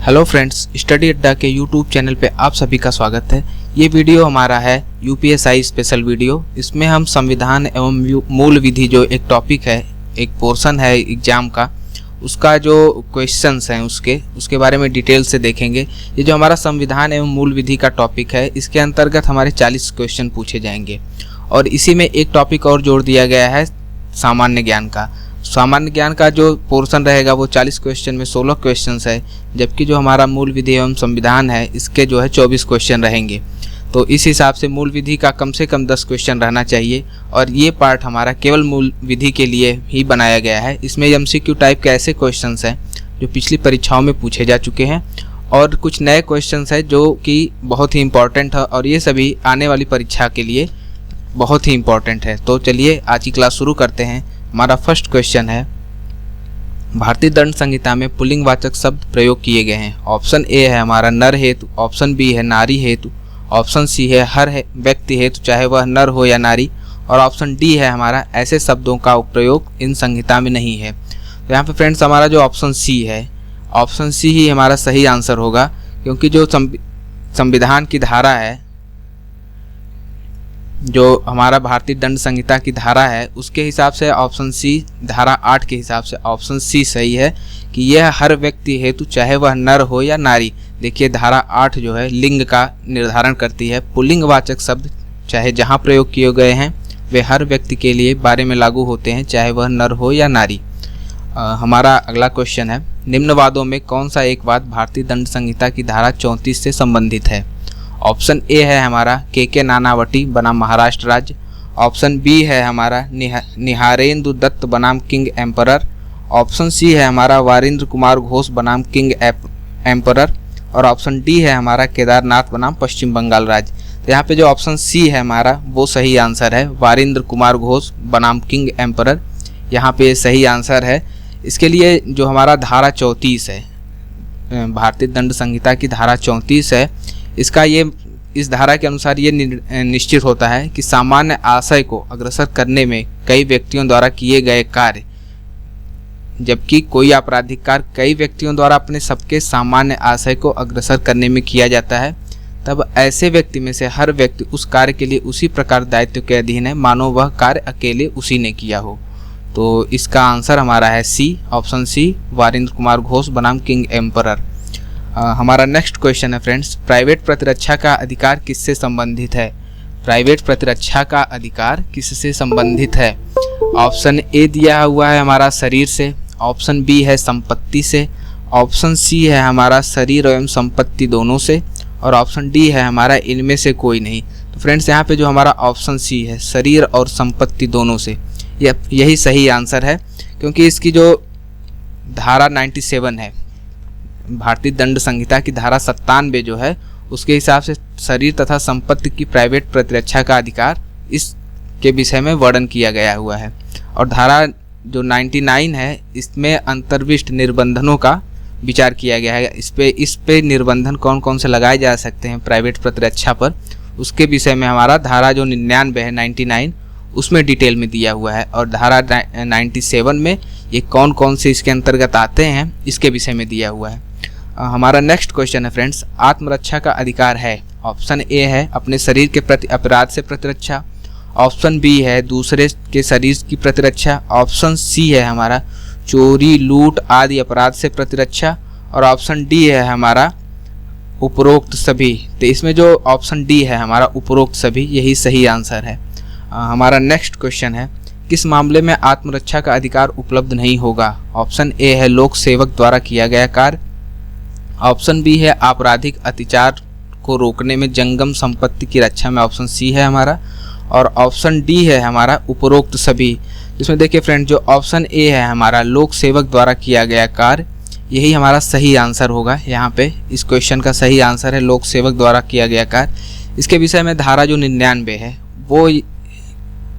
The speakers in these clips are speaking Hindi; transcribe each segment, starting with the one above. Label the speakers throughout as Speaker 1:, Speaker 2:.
Speaker 1: हेलो फ्रेंड्स, स्टडी अड्डा के यूट्यूब चैनल पे आप सभी का स्वागत है। ये वीडियो हमारा है यूपीएसआई स्पेशल वीडियो। इसमें हम संविधान एवं मूल विधि जो एक टॉपिक है, एक पोर्शन है एग्जाम का, उसका जो क्वेश्चंस हैं उसके बारे में डिटेल से देखेंगे। ये जो हमारा संविधान एवं मूल विधि का टॉपिक है, इसके अंतर्गत हमारे 40 क्वेश्चन पूछे जाएंगे और इसी में एक टॉपिक और जोड़ दिया गया है सामान्य ज्ञान का। सामान्य ज्ञान का जो पोर्शन रहेगा वो 40 क्वेश्चन में 16 क्वेश्चंस है, जबकि जो हमारा मूल विधि एवं संविधान है इसके जो है 24 क्वेश्चन रहेंगे। तो इस हिसाब से मूल विधि का कम से कम 10 क्वेश्चन रहना चाहिए और ये पार्ट हमारा केवल मूल विधि के लिए ही बनाया गया है। इसमें एमसीक्यू टाइप के ऐसे क्वेश्चंस हैं जो पिछली परीक्षाओं में पूछे जा चुके हैं और कुछ नए क्वेश्चंस हैं जो कि बहुत ही इंपॉर्टेंट है और ये सभी आने वाली परीक्षा के लिए बहुत ही इंपॉर्टेंट है। तो चलिए आज की क्लास शुरू करते हैं। हमारा फर्स्ट क्वेश्चन है, भारतीय दंड संहिता में पुल्लिंगवाचक शब्द प्रयोग किए गए हैं। ऑप्शन ए है हमारा नर हेतु, ऑप्शन बी है नारी हेतु, ऑप्शन सी है हर व्यक्ति हेतु चाहे वह नर हो या नारी, और ऑप्शन डी है हमारा ऐसे शब्दों का प्रयोग इन संहिता में नहीं है। तो यहाँ पे फ्रेंड्स हमारा जो ऑप्शन सी है, ऑप्शन सी ही हमारा सही आंसर होगा, क्योंकि जो संविधान की धारा है, जो हमारा भारतीय दंड संहिता की धारा है, उसके हिसाब से ऑप्शन सी, धारा 8 के हिसाब से ऑप्शन सी सही है कि यह हर व्यक्ति हेतु चाहे वह नर हो या नारी। देखिए धारा 8 जो है लिंग का निर्धारण करती है। पुल्लिंगवाचक शब्द चाहे जहां प्रयोग किए गए हैं वे हर व्यक्ति के लिए बारे में लागू होते हैं, चाहे वह नर हो या नारी। हमारा अगला क्वेश्चन है, निम्न वादों में कौन सा एक वाद भारतीय दंड संहिता की धारा 34 से संबंधित है। ऑप्शन ए है हमारा के नानावटी बनाम महाराष्ट्र राज्य, ऑप्शन बी है हमारा निहारेंद्र दत्त बनाम किंग एम्परर, ऑप्शन सी है हमारा वारिंद्र कुमार घोष बनाम किंग एम्परर, और ऑप्शन डी है हमारा केदारनाथ बनाम पश्चिम बंगाल राज्य। तो यहाँ पे जो ऑप्शन सी है हमारा वो सही आंसर है, वारिंद्र कुमार घोष बनाम किंग एम्परर, यहाँ पे सही आंसर है। इसके लिए जो हमारा धारा 34 है, भारतीय दंड संहिता की धारा 34 है, इसका इस धारा के अनुसार ये निश्चित होता है कि सामान्य आशय को अग्रसर करने में कई व्यक्तियों द्वारा किए गए कार्य, जबकि कोई आपराधिक कार्य कई व्यक्तियों द्वारा अपने सबके सामान्य आशय को अग्रसर करने में किया जाता है, तब ऐसे व्यक्ति में से हर व्यक्ति उस कार्य के लिए उसी प्रकार दायित्व के अधीन है मानो वह कार्य अकेले उसी ने किया हो। तो इसका आंसर हमारा है सी, ऑप्शन सी, वारिंद्र कुमार घोष बनाम किंग एम्परर। हमारा नेक्स्ट क्वेश्चन है फ्रेंड्स, प्राइवेट प्रतिरक्षा का अधिकार किससे संबंधित है। प्राइवेट प्रतिरक्षा का अधिकार किससे संबंधित है। ऑप्शन ए दिया हुआ है हमारा शरीर से, ऑप्शन बी है संपत्ति से, ऑप्शन सी है हमारा शरीर एवं संपत्ति दोनों से, और ऑप्शन डी है हमारा इनमें से कोई नहीं। तो फ्रेंड्स यहाँ पे जो हमारा ऑप्शन सी है, शरीर और संपत्ति दोनों से, यही सही आंसर है, क्योंकि इसकी जो धारा 97 है, भारतीय दंड संहिता की धारा 97 जो है, उसके हिसाब से शरीर तथा संपत्ति की प्राइवेट प्रतिरक्षा का अधिकार इसके विषय में वर्णन किया गया हुआ है। और धारा जो 99 है, इसमें अंतर्विष्ट निर्बंधनों का विचार किया गया है। इस पे निर्बंधन कौन कौन से लगाए जा सकते हैं प्राइवेट प्रतिरक्षा पर, उसके विषय में हमारा धारा जो 99 है, 99, उसमें डिटेल में दिया हुआ है। और धारा 97 में ये कौन कौन से इसके अंतर्गत आते हैं, इसके विषय में दिया हुआ है। हमारा नेक्स्ट क्वेश्चन है फ्रेंड्स, आत्मरक्षा का अधिकार है। ऑप्शन ए है अपने शरीर के प्रति अपराध से प्रतिरक्षा, ऑप्शन बी है दूसरे के शरीर की प्रतिरक्षा, ऑप्शन सी है हमारा चोरी लूट आदि अपराध से प्रतिरक्षा, और ऑप्शन डी है हमारा उपरोक्त सभी। तो इसमें जो ऑप्शन डी है हमारा उपरोक्त सभी, यही सही आंसर है। हमारा नेक्स्ट क्वेश्चन है, किस मामले में आत्मरक्षा का अधिकार उपलब्ध नहीं होगा। ऑप्शन ए है लोक सेवक द्वारा किया गया कार्य, ऑप्शन बी है आपराधिक अत्याचार को रोकने में जंगम संपत्ति की रक्षा में, ऑप्शन सी है हमारा, और ऑप्शन डी है हमारा उपरोक्त सभी। जिसमें देखिए फ्रेंड, जो ऑप्शन ए है हमारा लोक सेवक द्वारा किया गया कार्य, यही हमारा सही आंसर होगा। यहाँ पे इस क्वेश्चन का सही आंसर है लोक सेवक द्वारा किया गया कार्य। इसके विषय में धारा जो 99 है, वो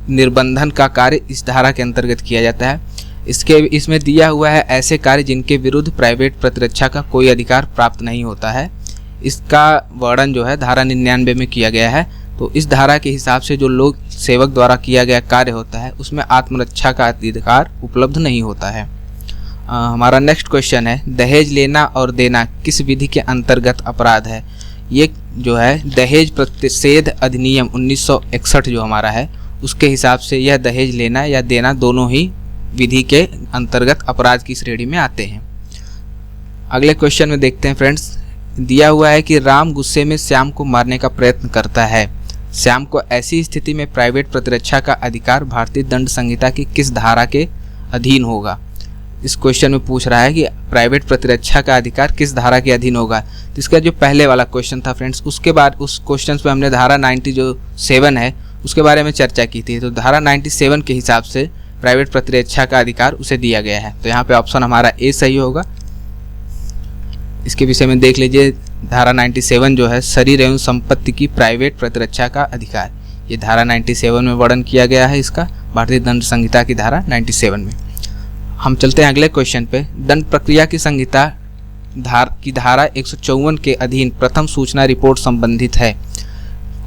Speaker 1: निर्बंधन का कार्य इस धारा के अंतर्गत किया जाता है। इसमें दिया हुआ है ऐसे कार्य जिनके विरुद्ध प्राइवेट प्रतिरक्षा का कोई अधिकार प्राप्त नहीं होता है। इसका वर्णन जो है धारा 99 में किया गया है। तो इस धारा के हिसाब से जो लोक सेवक द्वारा किया गया कार्य होता है, उसमें आत्मरक्षा का अधिकार उपलब्ध नहीं होता है। हमारा नेक्स्ट क्वेश्चन है, दहेज लेना और देना किस विधि के अंतर्गत अपराध है? ये जो है दहेज प्रतिषेध अधिनियम 1961 जो हमारा है उसके हिसाब से यह दहेज लेना या देना दोनों ही विधि के अंतर्गत अपराध की श्रेणी में आते हैं। अगले क्वेश्चन में देखते हैं फ्रेंड्स, दिया हुआ है कि राम गुस्से में श्याम को मारने का प्रयत्न करता है। श्याम को ऐसी स्थिति में प्राइवेट प्रतिरक्षा का अधिकार भारतीय दंड संहिता की किस धारा के अधीन होगा? इस क्वेश्चन में पूछ रहा है कि प्राइवेट प्रतिरक्षा का अधिकार किस धारा के अधीन होगा। तो इसका जो पहले वाला क्वेश्चन था फ्रेंड्स, उसके बाद उस क्वेश्चन पे हमने धारा 97 है उसके बारे में चर्चा की थी। तो धारा 97 के हिसाब से प्राइवेट प्रतिरक्षा का अधिकार उसे दिया गया है। तो यहाँ पे ऑप्शन हमारा ए सही होगा। इसके विषय में देख लीजिए, धारा 97 जो है शरीर एवं संपत्ति की प्राइवेट प्रतिरक्षा का अधिकार, ये धारा 97 में वर्णन किया गया है इसका, भारतीय दंड संहिता की धारा 97 में। हम चलते हैं अगले क्वेश्चन पे। दंड प्रक्रिया की संहिता की धारा 154 के अधीन प्रथम सूचना रिपोर्ट संबंधित है।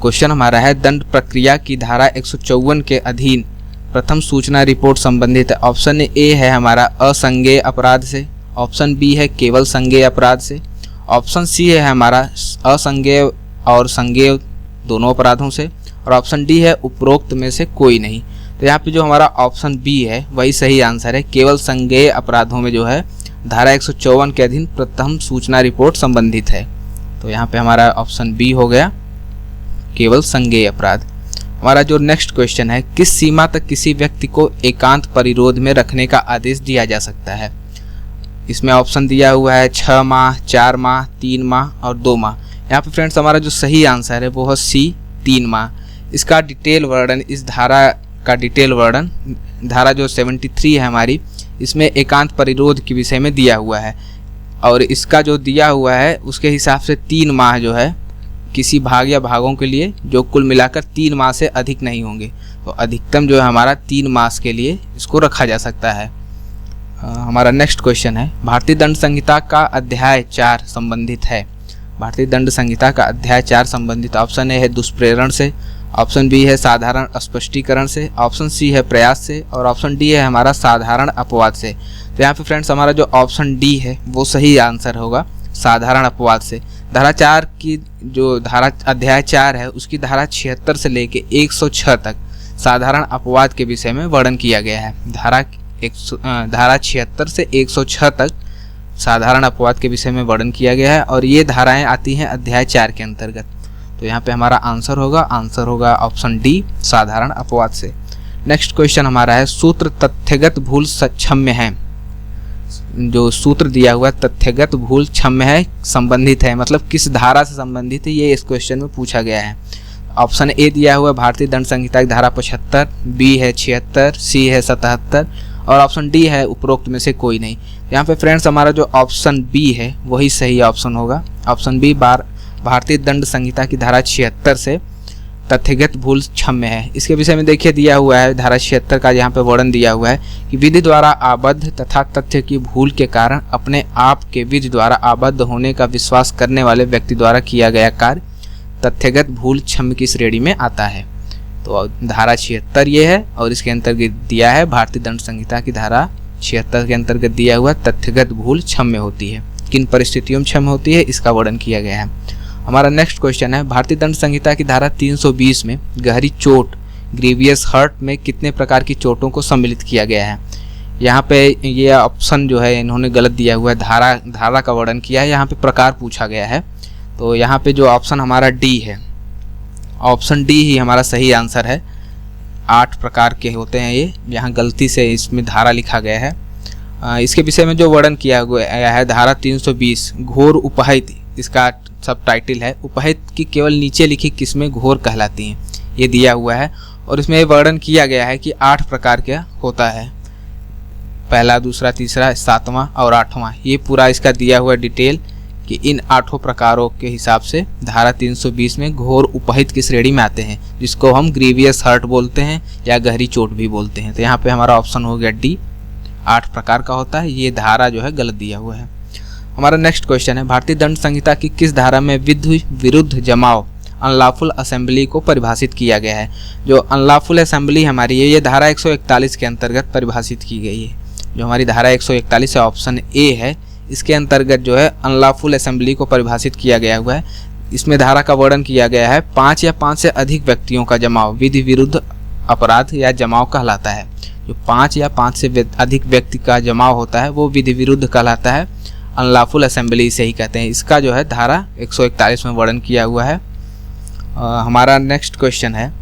Speaker 1: क्वेश्चन हमारा है, दंड प्रक्रिया की धारा 154 के अधीन प्रथम सूचना रिपोर्ट संबंधित है। ऑप्शन ए है हमारा असंज्ञेय अपराध से, ऑप्शन बी है केवल संज्ञेय अपराध से, ऑप्शन सी है हमारा असंज्ञेय और संज्ञेय दोनों अपराधों से, और ऑप्शन डी है उपरोक्त में से कोई नहीं। तो यहाँ पे जो हमारा ऑप्शन बी है वही सही आंसर है। केवल संज्ञेय अपराधों में जो है धारा 154 के अधीन प्रथम सूचना रिपोर्ट संबंधित है। तो यहाँ पे हमारा ऑप्शन बी हो गया, केवल संज्ञेय अपराध। हमारा जो नेक्स्ट क्वेश्चन है, किस सीमा तक किसी व्यक्ति को एकांत परिरोध में रखने का आदेश दिया जा सकता है? इसमें ऑप्शन दिया हुआ है 6 माह, 4 माह, 3 माह और 2 माह। यहाँ पे फ्रेंड्स हमारा जो सही आंसर है वो है सी, 3 माह। इसका डिटेल वर्णन, इस धारा का डिटेल वर्णन धारा जो 73 है हमारी, इसमें एकांत परिरोध के विषय में दिया हुआ है, और इसका जो दिया हुआ है उसके हिसाब से 3 माह जो है किसी भाग या भागों के लिए जो कुल मिलाकर 3 माह से अधिक नहीं होंगे। तो अधिकतम जो है हमारा 3 मास के लिए इसको रखा जा सकता है। हमारा नेक्स्ट क्वेश्चन है, भारतीय दंड संहिता का अध्याय 4 संबंधित है। भारतीय दंड संहिता का अध्याय 4 संबंधित, ऑप्शन ए है दुष्प्रेरण से, ऑप्शन बी है साधारण स्पष्टीकरण से, ऑप्शन सी है प्रयास से, और ऑप्शन डी है हमारा साधारण अपवाद से। तो यहाँ पे फ्रेंड्स हमारा जो ऑप्शन डी है वो सही आंसर होगा, साधारण अपवाद से। धारा 4 की जो धारा अध्याय 4 है उसकी धारा 76 से लेके 106 तक साधारण अपवाद के विषय में वर्णन किया गया है। धारा 76 से 106 तक साधारण अपवाद के विषय में वर्णन किया गया है, और ये धाराएं आती हैं अध्याय 4 के अंतर्गत। तो यहाँ पे हमारा आंसर होगा ऑप्शन डी, साधारण अपवाद से। नेक्स्ट क्वेश्चन हमारा है, सूत्र तथ्यगत भूल क्षम्य है। जो सूत्र दिया हुआ तथ्यगत भूल क्षम्य है संबंधित है, मतलब किस धारा से संबंधित है, ये इस क्वेश्चन में पूछा गया है। ऑप्शन ए दिया हुआ भारतीय दंड संहिता की धारा 75, बी है 76, सी है 77, और ऑप्शन डी है उपरोक्त में से कोई नहीं। यहाँ पे फ्रेंड्स हमारा जो ऑप्शन बी है वही सही ऑप्शन होगा। ऑप्शन बी भारतीय दंड संहिता की धारा 76 से तथ्यगत भूल क्षम्य है। इसके विषय में देखिए दिया हुआ है, धारा 76 का यहाँ पे वर्णन दिया हुआ है कि विधि द्वारा आबद्ध तथा तथ्य की भूल के कारण अपने आप के विधि द्वारा आबद्ध होने का विश्वास करने वाले व्यक्ति द्वारा किया गया कार्य तथ्यगत भूल क्षम्य की श्रेणी में आता है। तो धारा 76 ये है, और इसके अंतर्गत दिया है भारतीय दंड संहिता की धारा 76 के अंतर्गत दिया हुआ तथ्यगत भूल क्षम्य होती है। किन परिस्थितियों में क्षम्य होती है इसका वर्णन किया गया है। हमारा नेक्स्ट क्वेश्चन है, भारतीय दंड संहिता की धारा 320 में गहरी चोट ग्रीवियस हर्ट में कितने प्रकार की चोटों को सम्मिलित किया गया है? यहाँ पे ये ऑप्शन जो है इन्होंने गलत दिया हुआ है, धारा का वर्णन किया है, यहाँ पे प्रकार पूछा गया है। तो यहाँ पे जो ऑप्शन हमारा डी है, ऑप्शन डी ही हमारा सही आंसर है। 8 प्रकार के होते हैं ये, यहाँ गलती से इसमें धारा लिखा गया है। इसके विषय में जो वर्णन किया गया है धारा 320 घोर उपहित, इसका सब टाइटल है उपहित की केवल नीचे लिखी किस्में घोर कहलाती हैं, ये दिया हुआ है। और इसमें वर्णन किया गया है कि 8 प्रकार का होता है, पहला, दूसरा, तीसरा, 7वां और 8वां। ये पूरा इसका दिया हुआ डिटेल कि इन 8 प्रकारों के हिसाब से धारा 320 में घोर उपहित की श्रेणी में आते हैं, जिसको हम ग्रीवियस हर्ट बोलते हैं या गहरी चोट भी बोलते हैं। तो यहाँ पे हमारा ऑप्शन हो गया डी, 8 प्रकार का होता है। ये धारा जो है गलत दिया हुआ है। हमारा नेक्स्ट क्वेश्चन है, भारतीय दंड संहिता की किस धारा में विरुद्ध जमाव अनलॉफुल असेंबली को परिभाषित किया गया है? जो अनलॉफुल असेंबली हमारी है ये धारा 141 के अंतर्गत परिभाषित की गई है। जो हमारी धारा 141 है ऑप्शन ए है, इसके अंतर्गत जो है अनलॉफुल असेंबली को परिभाषित किया गया हुआ है। इसमें धारा का वर्णन किया गया है 5 या 5 से अधिक व्यक्तियों का जमाव विधि विरुद्ध अपराध या जमाव कहलाता है। जो 5 या 5 से अधिक व्यक्ति का जमाव होता है वो विधि विरुद्ध कहलाता है, अनलॉफुल असेंबली से ही कहते हैं। इसका जो है धारा 141 में वर्णन किया हुआ है। हमारा नेक्स्ट क्वेश्चन है,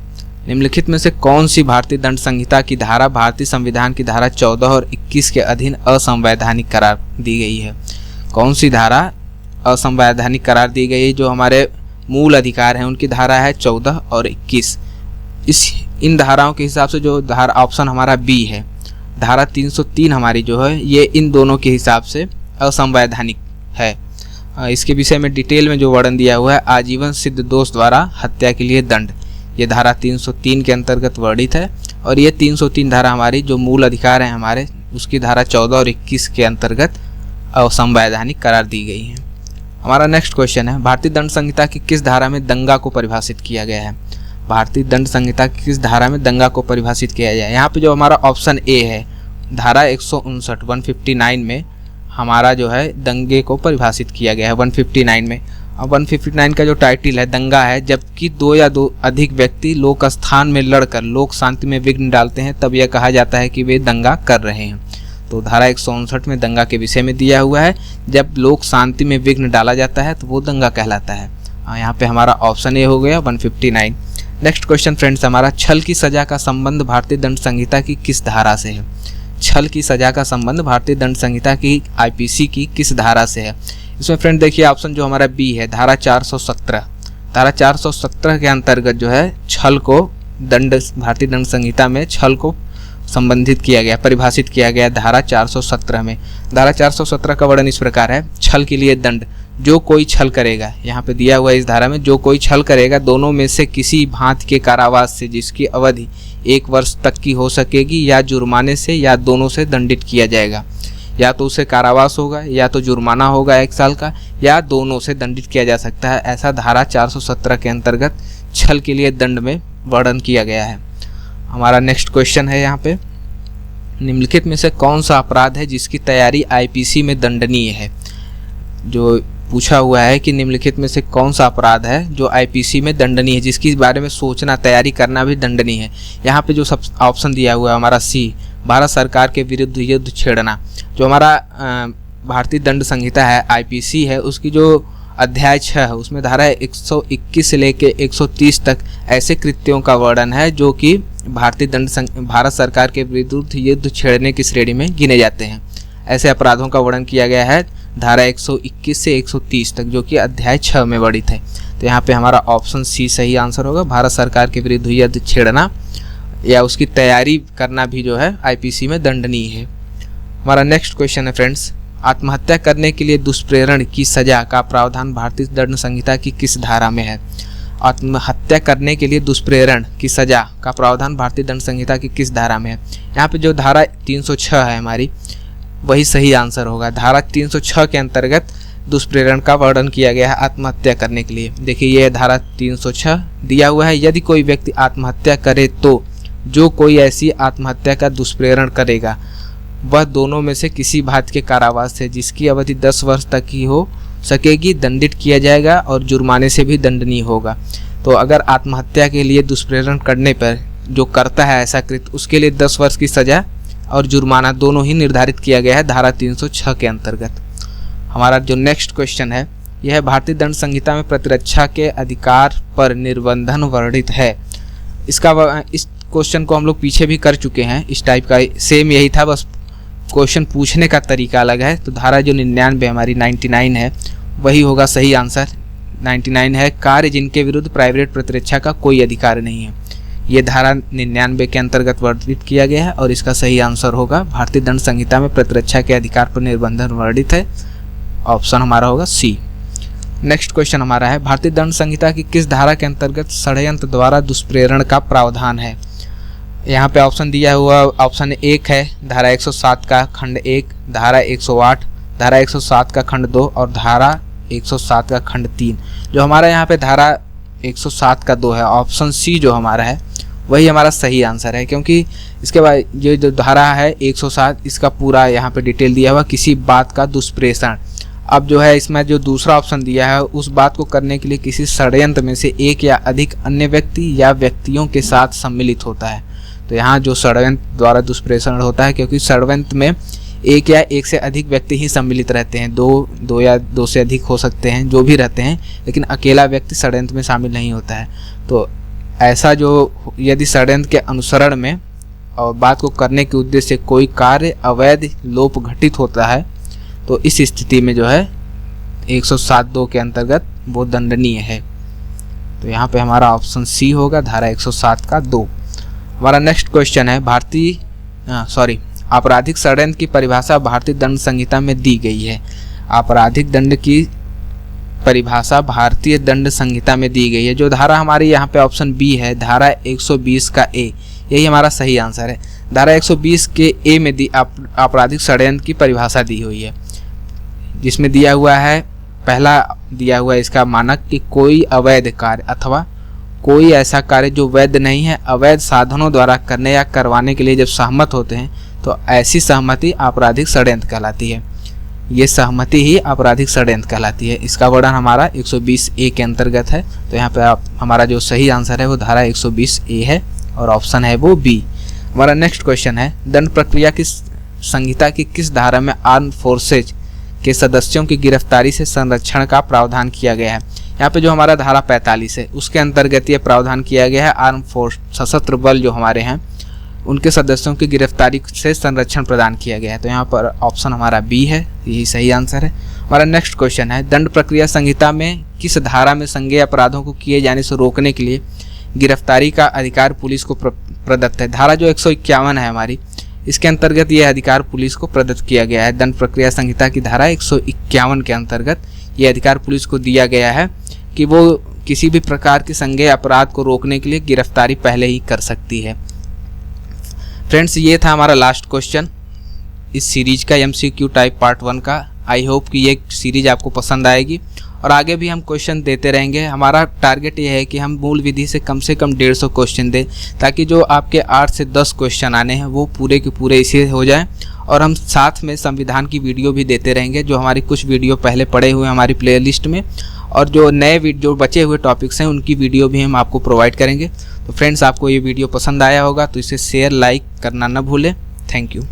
Speaker 1: निम्नलिखित में से कौन सी भारतीय दंड संहिता की धारा भारतीय संविधान की धारा 14 और 21 के अधीन असंवैधानिक करार दी गई है? कौन सी धारा असंवैधानिक करार दी गई है? जो हमारे मूल अधिकार हैं उनकी धारा है 14 और 21। इन धाराओं के हिसाब से जो धारा ऑप्शन हमारा बी है, धारा 303 हमारी जो है ये इन दोनों के हिसाब से असंवैधानिक है। इसके विषय में डिटेल में जो वर्णन दिया हुआ है, आजीवन सिद्ध दोष द्वारा हत्या के लिए दंड, ये धारा 303 के अंतर्गत वर्णित है। और ये 303 धारा हमारी जो मूल अधिकार है हमारे, उसकी धारा 14 और 21 के अंतर्गत असंवैधानिक करार दी गई है। हमारा नेक्स्ट क्वेश्चन है, भारतीय दंड संहिता की किस धारा में दंगा को परिभाषित किया गया है? भारतीय दंड संहिता की किस धारा में दंगा को परिभाषित किया जाए? यहाँ पे जो हमारा ऑप्शन ए है, धारा 159 में हमारा जो है दंगे को परिभाषित किया गया है 159 में। अब 159 का जो टाइटल है दंगा है, जबकि 2 या 2 अधिक व्यक्ति लोक स्थान में लड़कर लोक शांति में विघ्न डालते हैं तब यह कहा जाता है कि वे दंगा कर रहे हैं। तो धारा 159 में दंगा के विषय में दिया हुआ है, जब लोक शांति में विघ्न डाला जाता है तो वो दंगा कहलाता है। यहाँ पे हमारा ऑप्शन ए हो गया 159। नेक्स्ट क्वेश्चन फ्रेंड्स हमारा, छल की सजा का संबंध भारतीय दंड संहिता की किस धारा से है? छल की सजा का संबंध भारतीय दंड संहिता की आईपीसी की किस धारा से है? इसमें फ्रेंड देखिए ऑप्शन जो हमारा बी है, धारा 417। धारा 417 के अंतर्गत जो है छल को भारतीय दंड संहिता में छल को संबंधित किया गया, परिभाषित किया गया धारा 417 में। धारा 417 का वर्णन इस प्रकार है, छल के लिए दंड, जो कोई छल करेगा, यहाँ पे दिया हुआ है इस धारा में, जो कोई छल करेगा दोनों में से किसी भांति के कारावास से जिसकी अवधि 1 वर्ष तक की हो सकेगी या जुर्माने से या दोनों से दंडित किया जाएगा। या तो उसे कारावास होगा या तो जुर्माना होगा 1 साल का, या दोनों से दंडित किया जा सकता है। ऐसा धारा 417 के अंतर्गत छल के लिए दंड में वर्णन किया गया है। हमारा नेक्स्ट क्वेश्चन है यहाँ पे, निम्नलिखित में से कौन सा अपराध है जिसकी तैयारी आईपीसी में दंडनीय है? जो पूछा हुआ है कि निम्नलिखित में से कौन सा अपराध है जो आईपीसी में दंडनीय है, जिसके बारे में सोचना तैयारी करना भी दंडनीय है। यहाँ पे जो सब ऑप्शन दिया हुआ है हमारा सी, भारत सरकार के विरुद्ध युद्ध छेड़ना। जो हमारा भारतीय दंड संहिता है आईपीसी है, उसकी जो अध्याय 6 है उसमें धारा 121 से लेके 130 तक ऐसे कृत्यों का वर्णन है जो कि भारत सरकार के विरुद्ध युद्ध छेड़ने की श्रेणी में गिने जाते हैं। ऐसे अपराधों का वर्णन किया गया है धारा 121 से 130 तक, जो कि अध्याय 6 में वर्णित है। तो यहाँ पे हमारा ऑप्शन सी सही आंसर होगा, भारत सरकार के विरुद्ध युद्ध छेड़ना या उसकी तैयारी करना भी जो है आईपीसी में दंडनीय है। हमारा नेक्स्ट क्वेश्चन है फ्रेंड्स, आत्महत्या करने के लिए दुष्प्रेरण की सजा का प्रावधान भारतीय दंड संहिता की किस धारा में है? आत्महत्या करने के लिए दुष्प्रेरण की सजा का प्रावधान भारतीय दंड संहिता की किस धारा में है? यहाँ पे जो धारा 306 है हमारी, वही सही आंसर होगा। धारा 306 के अंतर्गत दुष्प्रेरण का वर्णन किया गया है आत्महत्या करने के लिए। देखिए ये धारा 306 दिया हुआ है, यदि कोई व्यक्ति आत्महत्या करे तो जो कोई ऐसी आत्महत्या का दुष्प्रेरण करेगा वह दोनों में से किसी भांति के कारावास से जिसकी अवधि 10 वर्ष तक की हो सकेगी दंडित किया जाएगा और जुर्माने से भी दंडनीय होगा। तो अगर आत्महत्या के लिए दुष्प्रेरण करने पर जो करता है ऐसा कृत्य, उसके लिए 10 वर्ष की सजा और जुर्माना दोनों ही निर्धारित किया गया है धारा 306 के अंतर्गत। हमारा जो नेक्स्ट क्वेश्चन है यह है, भारतीय दंड संहिता में प्रतिरक्षा के अधिकार पर निर्बंधन वर्णित है। इस क्वेश्चन को हम लोग पीछे भी कर चुके हैं, इस टाइप का सेम यही था, बस क्वेश्चन पूछने का तरीका अलग है। तो धारा जो 99 हमारी 99 है वही होगा सही आंसर। 99 है, कार्य जिनके विरुद्ध प्राइवेट प्रतिरक्षा का कोई अधिकार नहीं है। ये धारा 99 के अंतर्गत वर्णित किया गया है और इसका सही आंसर होगा भारतीय दंड संहिता में प्रतिरक्षा के अधिकार पर निर्बंधन वर्णित है, ऑप्शन हमारा होगा सी। नेक्स्ट क्वेश्चन हमारा है, भारतीय दंड संहिता की किस धारा के अंतर्गत षड्यंत्र द्वारा दुष्प्रेरण का प्रावधान है? यहाँ पे ऑप्शन दिया हुआ ऑप्शन 1 है धारा 107 का खंड 1, धारा 108, धारा 107 का खंड 2 और धारा 107 का खंड 3। जो हमारा यहाँ पे धारा 107 का 2 है, ऑप्शन सी जो हमारा है वही हमारा सही आंसर है, क्योंकि इसके बाद ये जो धारा है 107 इसका पूरा यहाँ पे डिटेल दिया हुआ, किसी बात का दुष्प्रेषण। अब जो है इसमें जो दूसरा ऑप्शन दिया है, उस बात को करने के लिए किसी षड्यंत्र में से एक या अधिक अन्य व्यक्ति या व्यक्तियों के साथ सम्मिलित होता है। तो यहाँ जो षड्यंत्र द्वारा दुष्प्रेषण होता है, क्योंकि षड्यंत्र में एक या एक से अधिक व्यक्ति ही सम्मिलित रहते हैं, दो या दो से अधिक हो सकते हैं जो भी रहते हैं, लेकिन अकेला व्यक्ति षड्यंत्र में शामिल नहीं होता है। तो ऐसा जो यदि षड्यंत्र के अनुसरण में और बात को करने के उद्देश्य से कोई कार्य अवैध लोप घटित होता है, तो इस स्थिति में जो है 107(2) के अंतर्गत वो दंडनीय है। तो यहाँ पे हमारा ऑप्शन सी होगा, धारा 107 का 2। हमारा नेक्स्ट क्वेश्चन है आपराधिक षड्यंत्र की परिभाषा भारतीय दंड संहिता में दी गई है। आपराधिक दंड की परिभाषा भारतीय दंड संहिता में दी गई है। जो धारा हमारी यहाँ पे ऑप्शन बी है, धारा 120 का ए, यही हमारा सही आंसर है। धारा 120 के ए में आपराधिक षड्यंत्र की परिभाषा दी हुई है, जिसमें दिया हुआ है, पहला दिया हुआ है इसका मानक कि कोई अवैध कार्य अथवा कोई ऐसा कार्य जो वैध नहीं है, अवैध साधनों द्वारा करने या करवाने के लिए जब सहमत होते हैं, तो ऐसी सहमति आपराधिक षड्यंत्र कहलाती है। ये सहमति ही आपराधिक षड्यंत्र कहलाती है। इसका वर्णन हमारा 120(a) के अंतर्गत है। तो यहाँ पे हमारा जो सही आंसर है वो धारा 120(a) है और ऑप्शन है वो बी। हमारा नेक्स्ट क्वेश्चन है, दंड प्रक्रिया की संहिता की किस धारा में आर्म फोर्सेज के सदस्यों की गिरफ्तारी से संरक्षण का प्रावधान किया गया है? यहाँ पे जो हमारा धारा 45 है उसके अंतर्गत ये प्रावधान किया गया है, आर्म फोर्स सशस्त्र बल जो हमारे हैं उनके सदस्यों की गिरफ्तारी से संरक्षण प्रदान किया गया है। तो यहाँ पर ऑप्शन हमारा बी है, यही सही आंसर है। हमारा नेक्स्ट क्वेश्चन है, दंड प्रक्रिया संहिता में किस धारा में संज्ञेय अपराधों को किए जाने से रोकने के लिए गिरफ्तारी का अधिकार पुलिस को प्रदत्त है? धारा जो 151 है हमारी, इसके अंतर्गत यह अधिकार पुलिस को प्रदत्त किया गया है। दंड प्रक्रिया संहिता की धारा 151 के अंतर्गत यह अधिकार पुलिस को दिया गया है कि वो किसी भी प्रकार के संज्ञेय अपराध को रोकने के लिए गिरफ्तारी पहले ही कर सकती है। फ्रेंड्स, ये था हमारा लास्ट क्वेश्चन इस सीरीज का, MCQ टाइप पार्ट 1 का। आई होप कि ये सीरीज आपको पसंद आएगी और आगे भी हम क्वेश्चन देते रहेंगे। हमारा टारगेट ये है कि हम मूल विधि से कम 150 क्वेश्चन दें, ताकि जो आपके 8 से 10 क्वेश्चन आने हैं वो पूरे के पूरे इसी हो जाएं। और हम साथ में संविधान की वीडियो भी देते रहेंगे, जो हमारी कुछ वीडियो पहले पड़े हुए हैं हमारी प्लेलिस्ट में, और जो नए जो बचे हुए टॉपिक्स हैं उनकी वीडियो भी हम आपको प्रोवाइड करेंगे। तो फ्रेंड्स, आपको ये वीडियो पसंद आया होगा तो इसे शेयर लाइक करना न भूलें। Thank you.